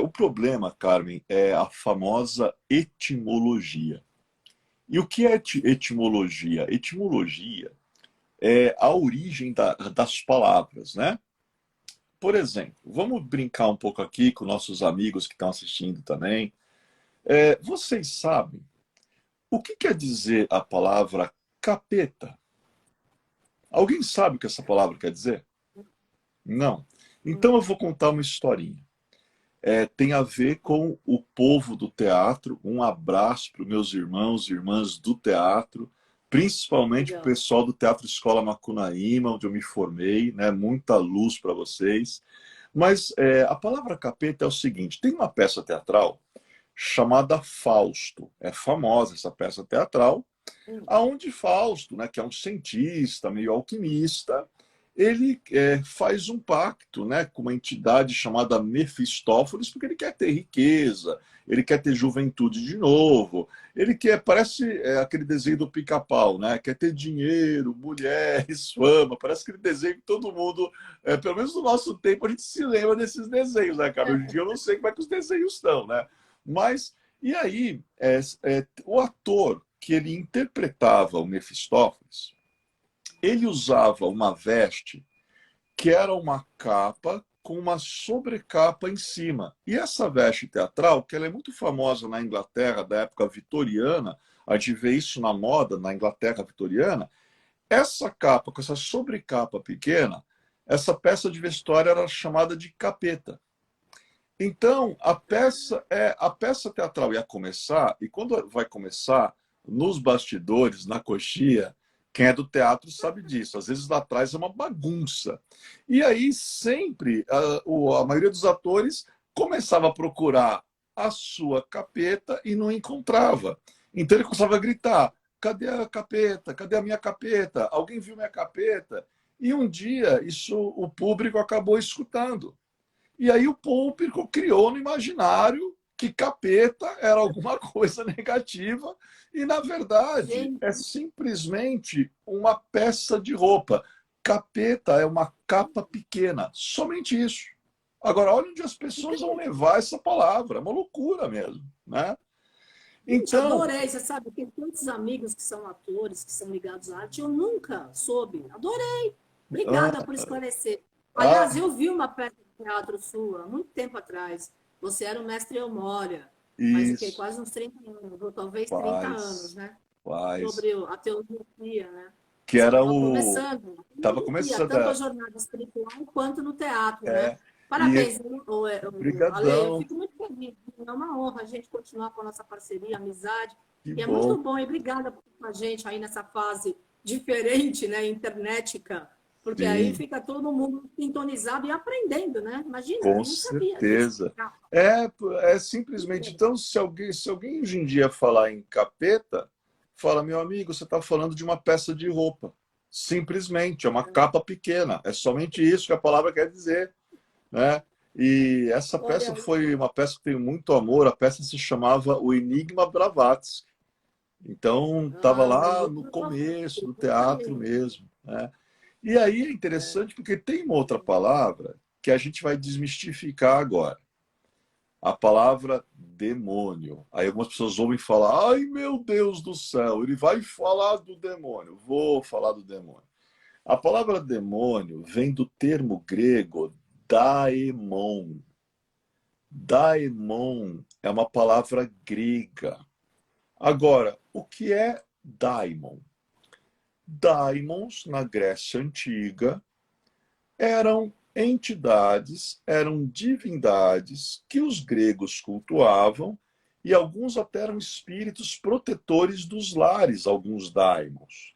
O problema, Carmen, é a famosa etimologia. E o que é etimologia? Etimologia é a origem das palavras, né? Por exemplo, vamos brincar um pouco aqui com nossos amigos que estão assistindo também. Vocês sabem o que quer dizer a palavra capeta? Alguém sabe o que essa palavra quer dizer? Não. Então eu vou contar uma historinha. Tem a ver com o povo do teatro. Um abraço para os meus irmãos e irmãs do teatro, principalmente para o Legal. pessoal do Teatro Escola Macunaíma, onde eu me formei, né? Muita luz para vocês. Mas a palavra capeta é o seguinte: tem uma peça teatral chamada Fausto. É famosa essa peça teatral, Hum. aonde Fausto, né, que é um cientista, meio alquimista, ele faz um pacto, né, com uma entidade chamada Mefistófeles, porque ele quer ter riqueza, ele quer ter juventude de novo, ele quer, parece aquele desenho do Pica-Pau, né, quer ter dinheiro, mulheres, fama, parece aquele desenho que todo mundo, pelo menos no nosso tempo, a gente se lembra desses desenhos, né, cara? Hoje em dia eu não sei como é que os desenhos estão, né? Mas, e aí, o ator que ele interpretava o Mefistófeles, ele usava uma veste que era uma capa com uma sobrecapa em cima. E essa veste teatral, que ela é muito famosa na Inglaterra da época vitoriana, a gente vê isso na moda na Inglaterra vitoriana, essa capa, com essa sobrecapa pequena, essa peça de vestuário era chamada de capeta. Então, a peça teatral ia começar, e quando vai começar, nos bastidores, na coxia, quem é do teatro sabe disso. Às vezes lá atrás é uma bagunça. E aí sempre a maioria dos atores começava a procurar a sua capeta e não encontrava. Então ele começava a gritar: cadê a capeta? Cadê a minha capeta? Alguém viu minha capeta? E um dia isso o público acabou escutando. E aí o público criou no imaginário que capeta era alguma coisa negativa e, na verdade, é Gente, simplesmente uma peça de roupa. Capeta é uma capa pequena, somente isso. Agora, olha onde as pessoas vão levar essa palavra, é uma loucura mesmo, né? gente, Então, adorei. Você sabe, tem tantos amigos que são atores, que são ligados à arte. Eu nunca soube. Adorei. Obrigada ah, por esclarecer. Aliás, ah, eu vi uma peça de teatro sua, há muito tempo atrás. Você era o mestre Eumória. Faz o quê? isso, Quase uns 30 anos, ou talvez 30 anos, faz, né? faz. Sobre a teologia, né? Que Você era estava o. começando a Tava teologia, começando tanto a jornada espiritual quanto no teatro, né? é, e Parabéns, Ale, eu brigadão, fico muito feliz. É uma honra a gente continuar com a nossa parceria, amizade. que E é muito bom. bom. E obrigada por estar com a gente aí nessa fase diferente, né? Internetica, porque aí Sim, fica todo mundo sintonizado e aprendendo, né? Imagina, com eu não sabia disso. certeza. É simplesmente. Então, se alguém hoje em dia falar em capeta, fala: meu amigo, você está falando de uma peça de roupa. Simplesmente, é uma capa pequena. É somente isso que a palavra quer dizer, né? E essa peça Olha, foi uma peça que tenho muito amor. A peça se chamava O Enigma Blavatsky. Então, estava o lá no Enigma começo do teatro exatamente. mesmo, né? E aí é É. interessante porque tem uma outra palavra que a gente vai desmistificar agora. A palavra demônio. Aí algumas pessoas ouvem falar: ai meu Deus do céu, ele vai falar do demônio. Vou falar do demônio. A palavra demônio vem do termo grego daemon. Daemon é uma palavra grega. Agora, o que é daimon? Daimons, na Grécia Antiga, eram entidades, eram divindades que os gregos cultuavam e alguns até eram espíritos protetores dos lares, alguns daimons.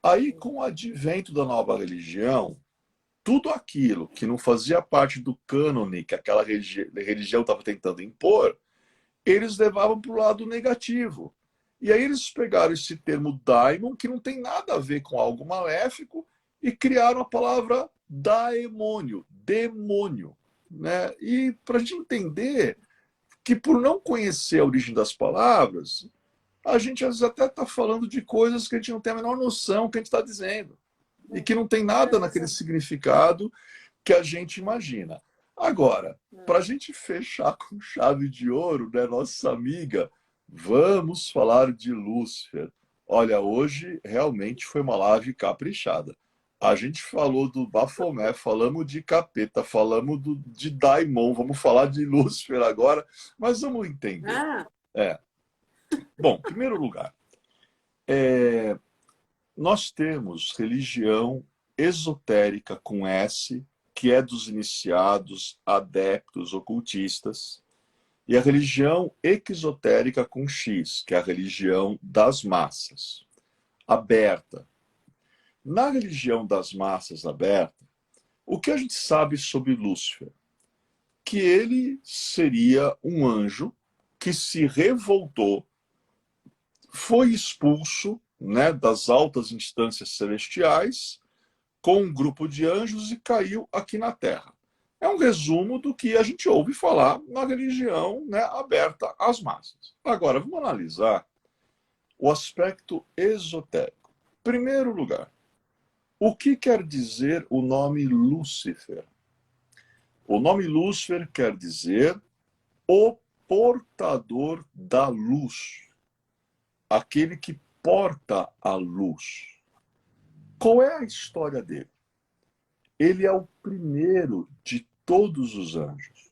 Aí, com o advento da nova religião, tudo aquilo que não fazia parte do cânone que aquela religião estava tentando impor, eles levavam para o lado negativo. E aí eles pegaram esse termo daimon, que não tem nada a ver com algo maléfico, e criaram a palavra daemônio, demônio. Né? E para a gente entender que, por não conhecer a origem das palavras, a gente às vezes até está falando de coisas que a gente não tem a menor noção que a gente está dizendo. E que não tem nada naquele significado que a gente imagina. Agora, para a gente fechar com chave de ouro, né, nossa amiga, vamos falar de Lúcifer. Olha, hoje realmente foi uma live caprichada. A gente falou do Bafomé, falamos de capeta, falamos de Daimon, vamos falar de Lúcifer agora, mas vamos entender. É. Bom, em primeiro lugar, nós temos religião esotérica com S, que é dos iniciados, adeptos, ocultistas, e a religião exotérica com X, que é a religião das massas, aberta. Na religião das massas aberta, o que a gente sabe sobre Lúcifer? Que ele seria um anjo que se revoltou, foi expulso, né, das altas instâncias celestiais com um grupo de anjos e caiu aqui na Terra. É um resumo do que a gente ouve falar na religião, né, aberta às massas. Agora, vamos analisar o aspecto esotérico. Em primeiro lugar, o que quer dizer o nome Lúcifer? O nome Lúcifer quer dizer o portador da luz, aquele que porta a luz. Qual é a história dele? Ele é o primeiro de todos os anjos,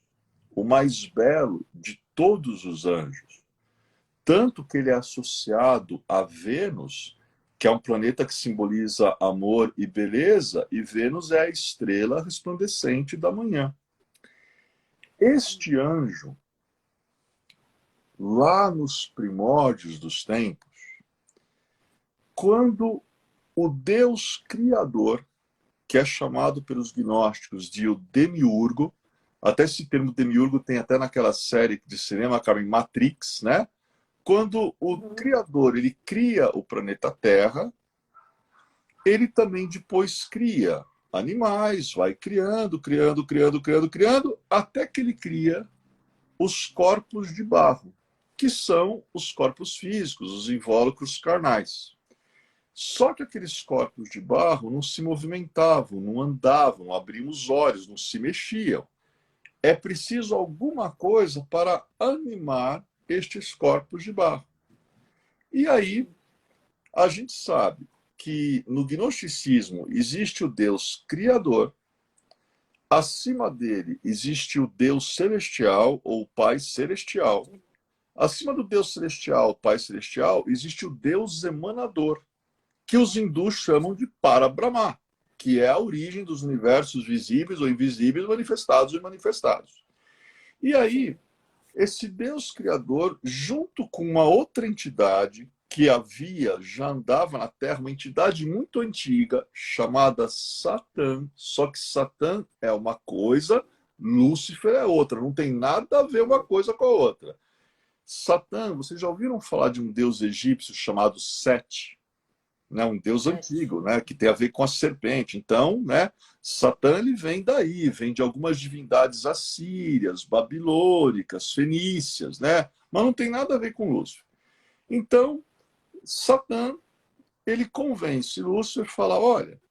o mais belo de todos os anjos. Tanto que ele é associado a Vênus, que é um planeta que simboliza amor e beleza, e Vênus é a estrela resplandecente da manhã. Este anjo, lá nos primórdios dos tempos, quando o Deus Criador, que é chamado pelos gnósticos de o Demiurgo, até esse termo Demiurgo tem até naquela série de cinema, cara, em Matrix, né? Quando o Criador ele cria o planeta Terra, ele também depois cria animais, vai criando, até que ele cria os corpos de barro, que são os corpos físicos, os invólucros carnais. Só que aqueles corpos de barro não se movimentavam, não andavam, não abriam os olhos, não se mexiam. É preciso alguma coisa para animar estes corpos de barro. E aí, a gente sabe que no gnosticismo existe o Deus Criador, acima dele existe o Deus Celestial, ou Pai Celestial. Acima do Deus Celestial, Pai Celestial, existe o Deus Emanador, que os hindus chamam de Parabrahma, que é a origem dos universos visíveis ou invisíveis, manifestados e manifestados. E aí, esse Deus Criador, junto com uma outra entidade que já andava na Terra, uma entidade muito antiga, chamada Satã, só que Satã é uma coisa, Lúcifer é outra, não tem nada a ver uma coisa com a outra. Satã, vocês já ouviram falar de um deus egípcio chamado Sete? Né, um deus antigo, né, que tem a ver com a serpente. Então, né, Satã ele vem daí, vem de algumas divindades assírias, babilônicas, fenícias, né, mas não tem nada a ver com Lúcifer. Então, Satã ele convence Lúcifer e fala: olha,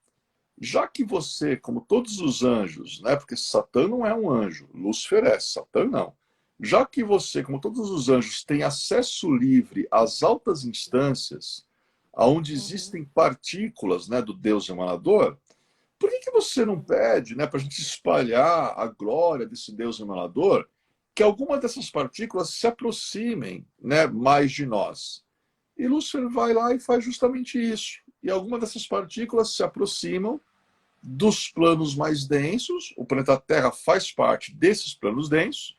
já que você, como todos os anjos, né, porque Satã não é um anjo, Lúcifer é, Satã não. Já que você, como todos os anjos, tem acesso livre às altas instâncias, onde existem partículas, né, do Deus emanador, por que você não pede, né, para a gente espalhar a glória desse Deus emanador, que algumas dessas partículas se aproximem, né, mais de nós? E Lúcifer vai lá e faz justamente isso. E algumas dessas partículas se aproximam dos planos mais densos, o planeta Terra faz parte desses planos densos,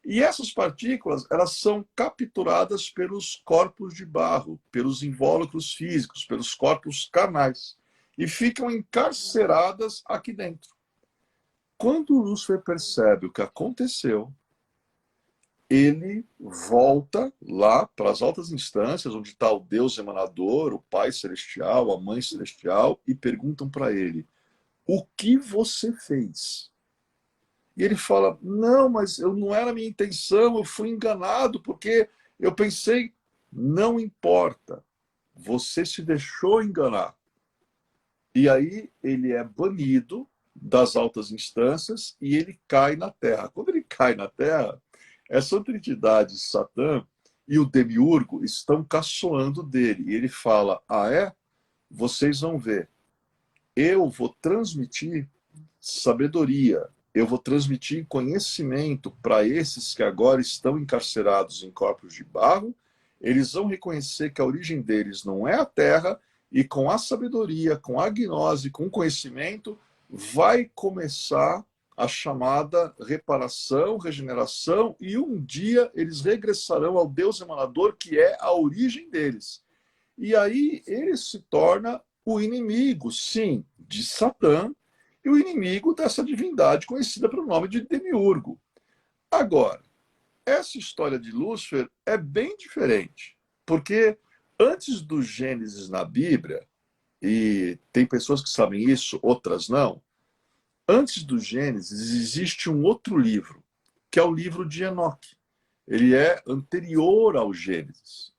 e essas partículas, elas são capturadas pelos corpos de barro, pelos invólucros físicos, pelos corpos carnais, e ficam encarceradas aqui dentro. Quando Lúcifer percebe o que aconteceu, ele volta lá para as altas instâncias, onde está o Deus emanador, o Pai Celestial, a Mãe Celestial, e perguntam para ele: o que você fez? E ele fala: não, mas não era a minha intenção, eu fui enganado, porque eu pensei, não importa, você se deixou enganar. E aí ele é banido das altas instâncias e ele cai na Terra. Quando ele cai na Terra, essa outra entidade, Satã, e o Demiurgo estão caçoando dele. E ele fala: ah, é? Vocês vão ver. Eu vou transmitir sabedoria, eu vou transmitir conhecimento para esses que agora estão encarcerados em corpos de barro. Eles vão reconhecer que a origem deles não é a terra, e com a sabedoria, com a gnose, com o conhecimento, vai começar a chamada reparação, regeneração, e um dia eles regressarão ao Deus emanador, que é a origem deles. E aí ele se torna o inimigo, sim, de Satã, e o inimigo dessa divindade conhecida pelo nome de Demiurgo. Agora, essa história de Lúcifer é bem diferente, porque antes do Gênesis na Bíblia, e tem pessoas que sabem isso, outras não, antes do Gênesis existe um outro livro, que é o livro de Enoque. Ele é anterior ao Gênesis.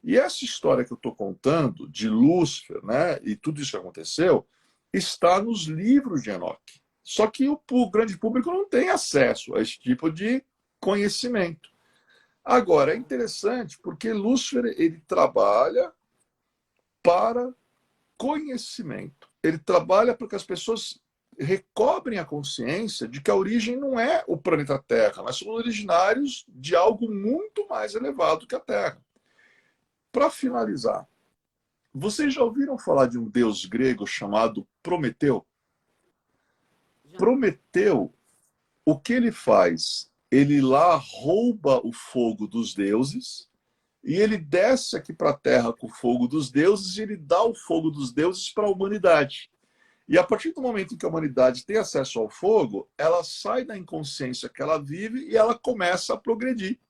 E essa história que eu estou contando, de Lúcifer, né, e tudo isso que aconteceu, está nos livros de Enoque. Só que o grande público não tem acesso a esse tipo de conhecimento. Agora, é interessante porque Lúcifer ele trabalha para conhecimento. Ele trabalha para que as pessoas recobrem a consciência de que a origem não é o planeta Terra, mas somos originários de algo muito mais elevado que a Terra. Para finalizar, vocês já ouviram falar de um deus grego chamado Prometeu? Já. Prometeu, o que ele faz? Ele lá rouba o fogo dos deuses e ele desce aqui para a Terra com o fogo dos deuses e ele dá o fogo dos deuses para a humanidade. E a partir do momento em que a humanidade tem acesso ao fogo, ela sai da inconsciência que ela vive e ela começa a progredir.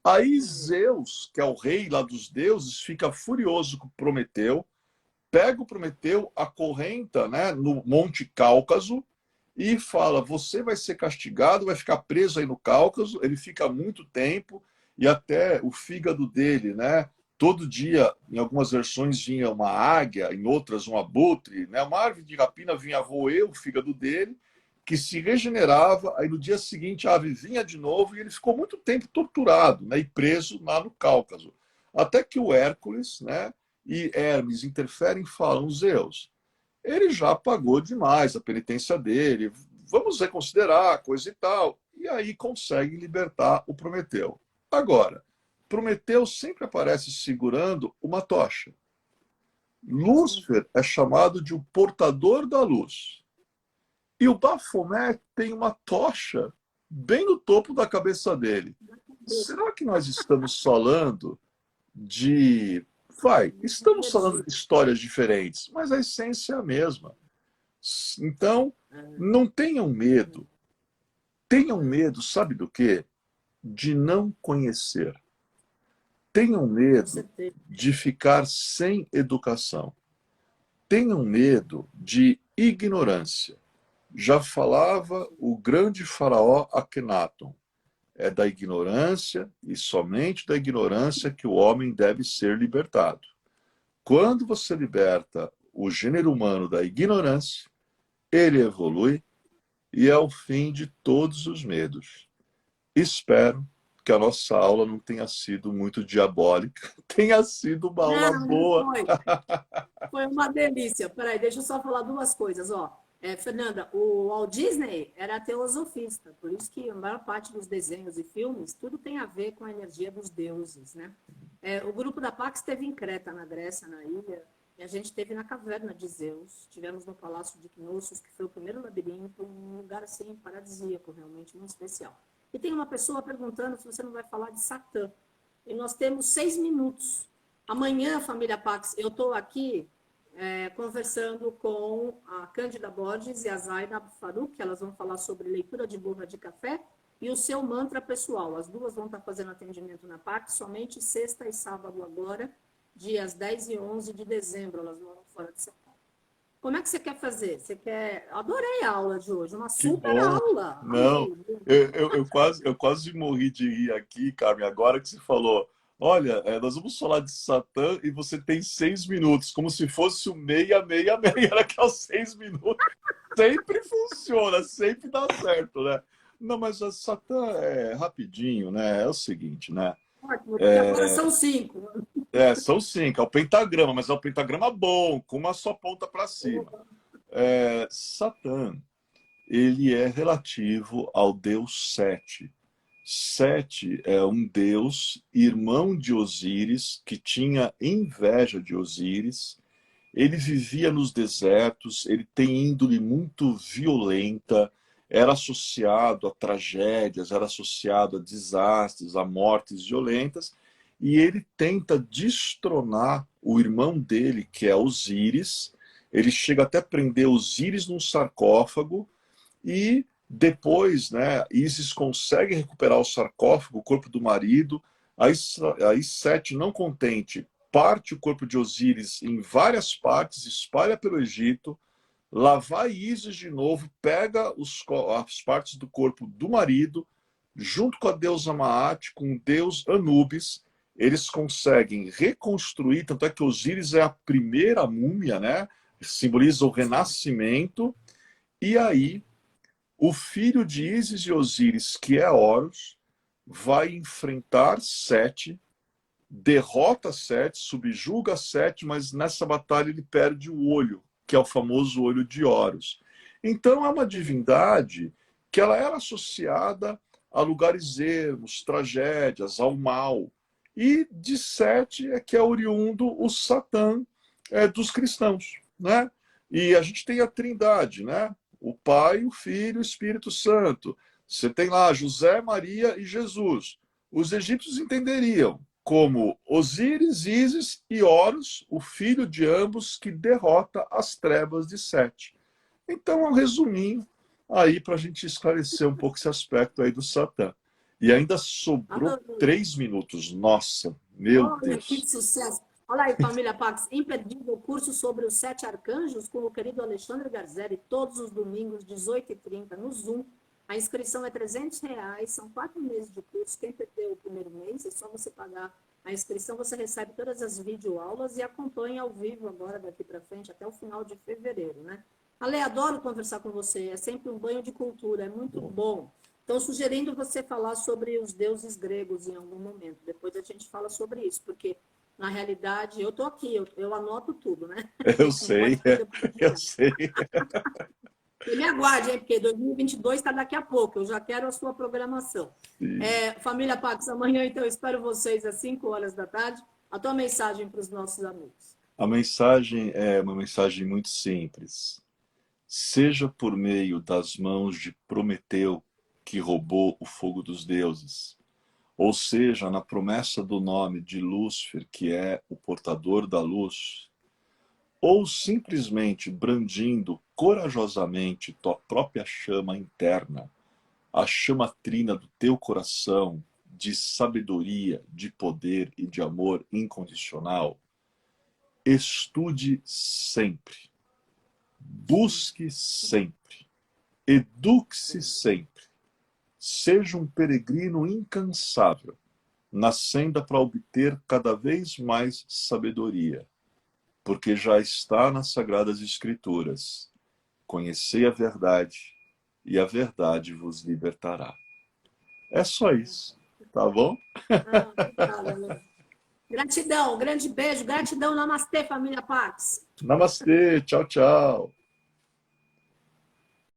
Aí Zeus, que é o rei lá dos deuses, fica furioso com Prometeu, pega o Prometeu, acorrenta, né, no Monte Cáucaso e fala, você vai ser castigado, vai ficar preso aí no Cáucaso. Ele fica muito tempo e até o fígado dele, né, todo dia, em algumas versões, vinha uma águia, em outras um abutre, né, uma árvore de rapina vinha roer o fígado dele, que se regenerava, aí no dia seguinte a ave vinha de novo e ele ficou muito tempo torturado, né, e preso lá no Cáucaso. Até que o Hércules, né, e Hermes interferem e falam, Zeus, ele já pagou demais a penitência dele, vamos reconsiderar, coisa e tal. E aí consegue libertar o Prometeu. Agora, Prometeu sempre aparece segurando uma tocha. Lúcifer é chamado de o portador da luz. E o Baphomet tem uma tocha bem no topo da cabeça dele. Será que nós estamos falando de... estamos falando de histórias diferentes, mas a essência é a mesma. Então, não tenham medo. Tenham medo, sabe do quê? De não conhecer. Tenham medo de ficar sem educação. Tenham medo de ignorância. Já falava o grande faraó Akhenaton. É da ignorância e somente da ignorância que o homem deve ser libertado. Quando você liberta o gênero humano da ignorância, ele evolui e é o fim de todos os medos. Espero que a nossa aula não tenha sido muito diabólica, tenha sido uma aula boa. Foi uma delícia. Peraí, deixa eu só falar duas coisas. Ó. Fernanda, o Walt Disney era teosofista, por isso que a maior parte dos desenhos e filmes, tudo tem a ver com a energia dos deuses, né? O grupo da Pax esteve em Creta, na Grécia, na ilha, e a gente esteve na caverna de Zeus, tivemos no Palácio de Knossos, que foi o primeiro labirinto, um lugar assim paradisíaco, realmente muito especial. E tem uma pessoa perguntando se você não vai falar de Satã. E nós temos 6 minutos. Amanhã, família Pax, eu estou aqui conversando com a Cândida Borges e a Zaina Faruq, que elas vão falar sobre leitura de borra de café e o seu mantra pessoal. As duas vão estar fazendo atendimento na Pax somente sexta e sábado agora, dias 10 e 11 de dezembro. Elas moram fora de São Paulo. Como é que você quer fazer? Você quer... Adorei a aula de hoje, uma super aula. Não, eu quase morri de rir aqui, Carmen, agora que você falou. Olha, nós vamos falar de Satã e você tem 6 minutos, como se fosse o 666, era que é os 6 minutos. Sempre funciona, sempre dá certo, né? Não, mas a Satã é rapidinho, né? É o seguinte, né? Ótimo, porque agora são 5. São 5, é o pentagrama, mas é o pentagrama bom, com uma só ponta para cima. Satã ele é relativo ao deus Sete. Sete é um deus irmão de Osíris, que tinha inveja de Osíris. Ele vivia nos desertos, ele tem índole muito violenta, era associado a tragédias, era associado a desastres, a mortes violentas, e ele tenta destronar o irmão dele, que é Osíris. Ele chega até a prender Osíris num sarcófago, e depois, né, Ísis consegue recuperar o sarcófago, o corpo do marido. Aí Sete, não contente, parte o corpo de Osíris em várias partes, espalha pelo Egito. Lá vai Ísis de novo, pega as partes do corpo do marido, junto com a deusa Maat, com o deus Anubis. Eles conseguem reconstruir, tanto é que Osíris é a primeira múmia, né? Simboliza o renascimento. E aí, o filho de Ísis e Osíris, que é Horus, vai enfrentar Sete, derrota Sete, subjuga Sete, mas nessa batalha ele perde o olho, que é o famoso olho de Horus. Então é uma divindade que ela era associada a lugares ermos, tragédias, ao mal. E de Sete é que é oriundo o Satã dos cristãos, né? E a gente tem a Trindade, né? O Pai, o Filho e o Espírito Santo. Você tem lá José, Maria e Jesus. Os egípcios entenderiam como Osíris, Ísis e Horus, o filho de ambos, que derrota as trevas de Sete. Então, um resuminho aí para a gente esclarecer um pouco esse aspecto aí do Satã. E ainda sobrou Adorei. 3 minutos. Nossa, meu Olha, que Deus. sucesso. Olha aí, família Pax, imperdível curso sobre os 7 arcanjos com o querido Alexandre Garzelli, todos os domingos, 18h30, no Zoom. A inscrição é R$ 300, são 4 meses de curso. Quem perdeu o primeiro mês, é só você pagar a inscrição, você recebe todas as videoaulas e acompanha ao vivo agora, daqui para frente, até o final de fevereiro, né? Ale, adoro conversar com você, é sempre um banho de cultura, é muito bom. Então, sugerindo você falar sobre os deuses gregos em algum momento. Depois a gente fala sobre isso, porque, na realidade, eu estou aqui, eu anoto tudo, né? Eu Não pode sei, perder por eu dia. sei. E me aguarde, hein? Porque 2022 está daqui a pouco, eu já quero a sua programação. Família Pax, amanhã, então, eu espero vocês às 5 horas da tarde. A tua mensagem para os nossos amigos. A mensagem é uma mensagem muito simples. Seja por meio das mãos de Prometeu, que roubou o fogo dos deuses, ou seja, na promessa do nome de Lúcifer, que é o portador da luz, ou simplesmente brandindo corajosamente tua própria chama interna, a chama trina do teu coração, de sabedoria, de poder e de amor incondicional, estude sempre, busque sempre, eduque-se sempre, seja um peregrino incansável, na senda para obter cada vez mais sabedoria, porque já está nas Sagradas Escrituras. Conhecei a verdade, e a verdade vos libertará. É só isso, tá bom? Obrigada, Lê. Gratidão, grande beijo, gratidão, namastê, família Pax. Namastê, tchau, tchau.